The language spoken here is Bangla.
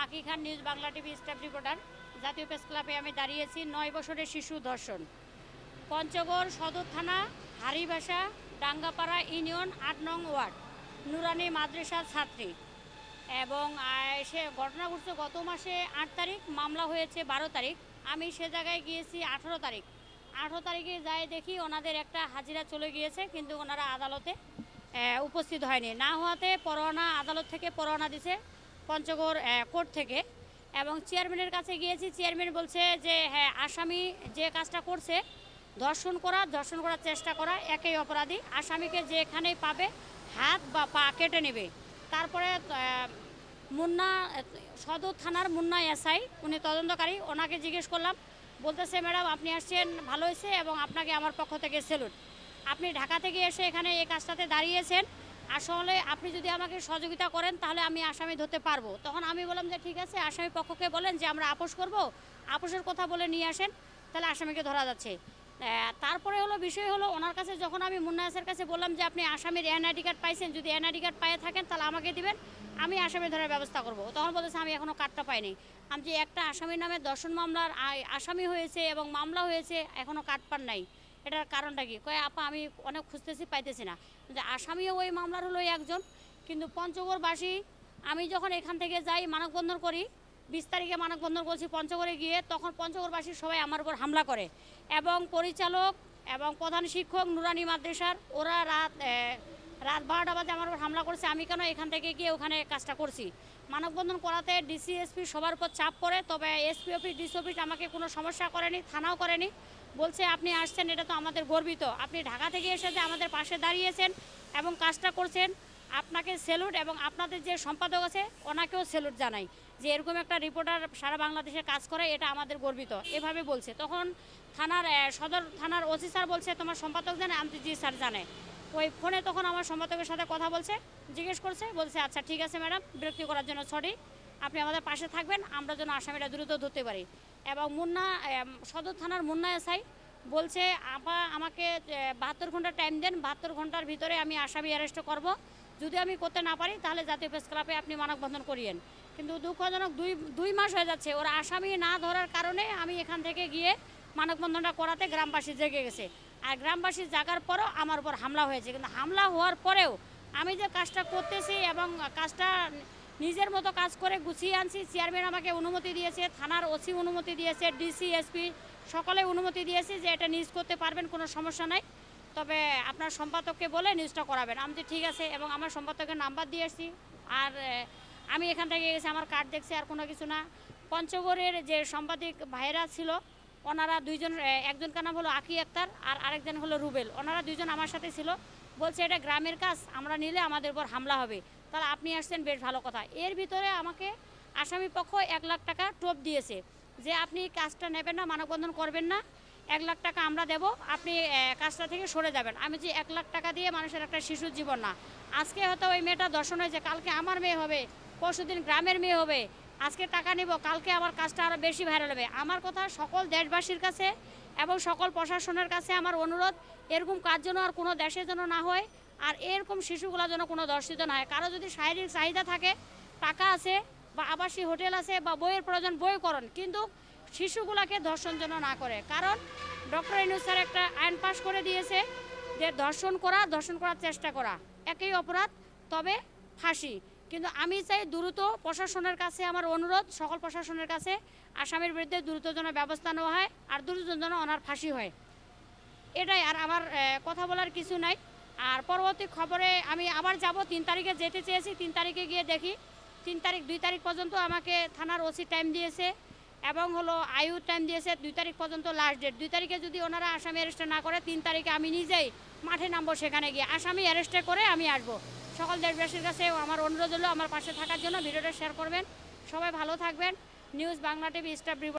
আকি Khan, news Bangla TV staff reporter. জাতীয় প্রেস ক্লাবে আমি দাঁড়িয়েছি 9 বছরের শিশু ধর্ষণ। পঞ্চগড় সদর থানা, হারিভাষা, ডাঙ্গাপাড়া ইউনিয়ন 8 নং ওয়ার্ড, নুরানি মাদ্রাসার ছাত্রী। এবং সে ঘটনা ঘটছে গত মাসে 8 তারিখ, মামলা হয়েছে 12 তারিখ। আমি সে জায়গায় গিয়েছি 18 তারিখ। 18 তারিখে যাই দেখি ওনাদের একটা হাজিরা চলে গিয়েছে, কিন্তু ওনারা আদালতে উপস্থিত হয়নি। না হওয়াতে পরোয়ানা আদালত থেকে পরোয়ানা দিছে পঞ্চগড় কোর্ট থেকে। এবং চেয়ারম্যানের কাছে গিয়েছি, চেয়ারম্যান বলছে যে হ্যাঁ, আসামি যে কাজটা করছে ধর্ষণ করার চেষ্টা করা একই অপরাধী। আসামিকে যেখানেই পাবে হাত বা পা কেটে নেবে। তারপরে মুন্না সদর থানার মুন্না এসআই, উনি তদন্তকারী, ওনাকে জিজ্ঞেস করলাম, বলতেছে ম্যাডাম আপনি আসছেন ভালো হয়েছে এবং আপনাকে আমার পক্ষ থেকে স্যালুট। আপনি ঢাকা থেকে এসে এখানে এই কাজটাতে দাঁড়িয়েছেন, আসলে আপনি যদি আমাকে সহযোগিতা করেন তাহলে আমি আসামি ধরতে পারবো। তখন আমি বললাম যে ঠিক আছে, আসামি পক্ষকে বলেন যে আমরা আপোষ করব, আপোষের কথা বলে নিয়ে আসেন, তাহলে আসামিকে ধরা যাচ্ছে। তারপরে বিষয় হলো ওনার কাছে যখন আমি মুন্নাসের কাছে বললাম যে আপনি আসামির এনআইডি কার্ড পাইছেন, যদি এনআইডি কার্ড পাইয়ে থাকেন তাহলে আমাকে দিবেন, আমি আসামি ধরার ব্যবস্থা করব। তখন বলতেছে আমি এখনও কার্ডটা পাইনি। আমি যে একটা আসামির নামে ধর্ষণ মামলার আসামি হয়েছে এবং মামলা হয়েছে, এখনও কার্ড পান নাই, এটার কারণটা কি? কয় আপা আমি অনেক খুঁজতেছি, পাইতেছি না। যে আসামিও ওই মামলার হলো একজন, কিন্তু পঞ্চগড়বাসী, আমি যখন এখান থেকে যাই মানববন্ধন করি, 20 তারিখে মানববন্ধন করছি পঞ্চগড়ে গিয়ে, তখন পঞ্চগড়বাসী সবাই আমার উপর হামলা করে এবং পরিচালক এবং প্রধান শিক্ষক নুরানি মাদ্রাসার ওরা রাত 12টা বাজে আমার উপর হামলা করছে। আমি কেন এখান থেকে গিয়ে ওখানে কাজটা করছি। মানববন্ধন করাতে ডিসি এসপি সবার উপর চাপ পড়ে, তবে এসপি অফিস ডিসি অফিস আমাকে কোনো সমস্যা করেনি, থানাও করেনি। বলছে আপনি আসছেন, এটা তো আমাদের গর্বিত, আপনি ঢাকা থেকে এসে যে আমাদের পাশে দাঁড়িয়েছেন এবং কাজটা করছেন, আপনাকে স্যালুট। এবং আপনাদের যে সম্পাদক আছে ওনাকেও স্যালুট জানাই, যে এরকম একটা রিপোর্টার সারা বাংলাদেশে কাজ করে, এটা আমাদের গর্বিত, এভাবে বলছে। তখন থানার সদর থানার ওসি স্যার বলছে তোমার সম্পাদক জানে? আমি জি স্যার জানে। ওই ফোনে তখন আমার সম্পাদকের সাথে কথা বলছে, জিজ্ঞেস করছে, বলছে আচ্ছা ঠিক আছে ম্যাডাম, বিরক্তি করার জন্য সরি, আপনি আমাদের পাশে থাকবেন, আমরা যেন আসামিটা দ্রুত ধরতে পারি। এবং মুন্না সদর থানার মুন্না এসআই বলছে আপা আমাকে 72 ঘন্টা টাইম দেন, 72 ঘন্টার ভিতরে আমি আসামি অ্যারেস্ট করব, যদি আমি করতে না পারি তাহলে জাতীয় প্রেস ক্লাবে আপনি মানববন্ধন করিয়েন। কিন্তু দুঃখজনক 2 মাস হয়ে যাচ্ছে, ওরা আসামি না ধরার কারণে আমি এখান থেকে গিয়ে মানববন্ধনটা করাতে গ্রামবাসী জেগে গেছে। আর গ্রামবাসী জাগার পরও আমার উপর হামলা হয়েছে। কিন্তু হামলা হওয়ার পরেও আমি যে কাজটা করতেছি এবং কাজটা নিজের মতো কাজ করে গুছিয়ে আনছি, চেয়ারম্যান আমাকে অনুমতি দিয়েছে, থানার ওসি অনুমতি দিয়েছে, ডিসি এসপি সকলে অনুমতি দিয়েছে যে এটা নিউজ করতে পারবেন, কোনো সমস্যা নাই, তবে আপনার সম্পাদককে বলে নিউজটা করাবেন। আমি তো ঠিক আছে, এবং আমার সম্পাদকের নাম্বার দিয়ে এসেছি। আর আমি এখান থেকে গেছি, আমার কার্ড দেখছি, আর কোনো কিছু না। পঞ্চগড়ের যে সাংবাদিক ভাইরা ছিল ওনারা দুইজন, একজনকার নাম হলো আকি আক্তার আর আরেকজন হলো রুবেল, ওনারা দুইজন আমার সাথে ছিল। বলছে এটা গ্রামের কাজ, আমরা নিলে আমাদের উপর হামলা হবে, তাহলে আপনি আসছেন, বেশ ভালো কথা। এর ভিতরে আমাকে আসামি পক্ষ 1 লাখ টাকা টোপ দিয়েছে, যে আপনি কাজটা নেবেন না, মানববন্ধন করবেন না, 1 লাখ টাকা আমরা দেব, আপনি কাজটা থেকে সরে যাবেন। আমি যে 1 লাখ টাকা দিয়ে মানুষের একটা শিশুর জীবন না, আজকে হয়তো ওই মেয়েটা দর্শন হয়েছে, কালকে আমার মেয়ে হবে, পরশুদিন গ্রামের মেয়ে হবে, আজকে টাকা নেব, কালকে আমার কাজটা আরও বেশি ভাইরাল হবে। আমার কথা সকল দেশবাসীর কাছে এবং সকল প্রশাসনের কাছে আমার অনুরোধ, এরকম কাজ যেন আর কোনো দেশের জন্য না হয়, আর এরকম শিশুগুলো যেন কোনো ধর্ষিত না হয়। কারো যদি শারীরিক চাহিদা থাকে, টাকা আছে বা আবাসিক হোটেল আছে বা বইয়ের প্রয়োজন, বই করুন, কিন্তু শিশুগুলাকে ধর্ষণ যেন না করে। কারণ ডক্টর ইউনূস স্যার একটা আইন পাশ করে দিয়েছে যে ধর্ষণ করার চেষ্টা করা একই অপরাধ, তবে ফাঁসি। কিন্তু আমি চাই দ্রুত প্রশাসনের কাছে আমার অনুরোধ, সকল প্রশাসনের কাছে, আসামির বিরুদ্ধে দ্রুত যেন ব্যবস্থা নেওয়া হয় আর দ্রুত যেন ওনার ফাঁসি হয়, এটাই। আর আমার কথা বলার কিছু নাই। আর পরবর্তী খবরে আমি আবার যাব, 3 তারিখে যেতে চেয়েছি, 3 তারিখে গিয়ে দেখি 3 তারিখ 2 তারিখ পর্যন্ত আমাকে থানার ওসি টাইম দিয়েছে এবং আয়ু টাইম দিয়েছে 2 তারিখ পর্যন্ত লাস্ট ডেট। 2 তারিখে যদি ওনারা আসামি অ্যারেস্ট না করে, 3 তারিখে আমি নিজেই মাঠে নামবো, সেখানে গিয়ে আসামি অ্যারেস্টে করে আমি আসবো। সকল দেশবাসীর কাছে আমার অনুরোধ হলো আমার পাশে থাকার জন্য, ভিডিওটা শেয়ার করবেন, সবাই ভালো থাকবেন। News Bangla TV staff report.